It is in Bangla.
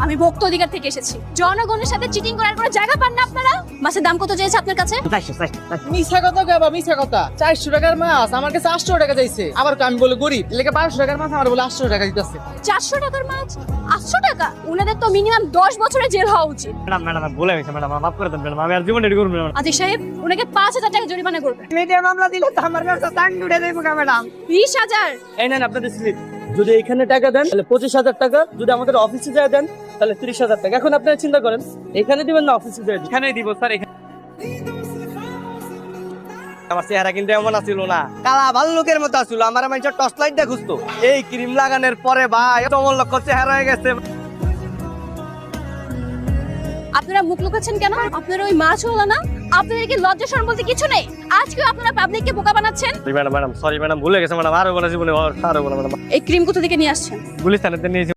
আমি ভোক্তা অধিকার থেকে এসেছি। জনগণের সাথে চিটিং করার কোনো জায়গা পান না আপনারা। মাছের দাম কত চেয়েছে আপনার কাছে? মিছা কথা গাবা, মিছা কথা। 400 টাকার মাছ আমার কাছে 800 টাকা চাইছে। আবার আমি বলে গরিব, লেগে 500 টাকার মাছ আমার বলে 800 টাকা দিতেছে। 400 টাকার মাছ 800 টাকা? উনাদের তো মিনিমাম 10 বছরের জেল হওয়া উচিত। ম্যাডাম ভুলে গেছে ম্যাডাম, মাফ করে দেন ম্যাডাম, আমি আর জীবনে এটি করবো না। আজিজ সাহেব, উনাকে 5000 টাকা জরিমানা করবেন। মিডিয়া মামলা দিলে তো আমার ব্যবসা টাং উঠে দেবো ম্যাডাম। 20,000। এই নেন আপনাদের স্লিপ। যদি এখানে টাকা দেন তাহলে 25,000 টাকা, যদি আমাদের অফিসে যায় দেন তাহলে 30,000 টাকা। এখন আপনারা চিন্তা করেন, এখানে দিবেন না অফিসে যায়? এখানেই দিব স্যার। আমার চেহারা কিন্তু এমন আছিল না, কালা ভাল্লুকের মতো আছিল। আমার মানুষের টর্চ লাইট দিয়ে খুঁজতো। এই ক্রিম লাগানোর পরে ভাই তোমার লক্ষ্য চেহারা হয়ে গেছে। আপনারা মুখ লুকাচ্ছেন কেন? আপনারা ওই মাছ হলো না? আপনাদের কি লজ্জা শরম বলতে কিছু নেই? আজকে আপনারা পাবলিককে বোকা বানাচ্ছেন। ম্যাডাম সরি ম্যাডাম, ভুলে গেছে ম্যাডাম, আরো বলে জীবনে আরো বলে ম্যাডাম। এই ক্রিম কোথা থেকে নিয়ে আসছেন? গুলিস্তানের নিয়েছি।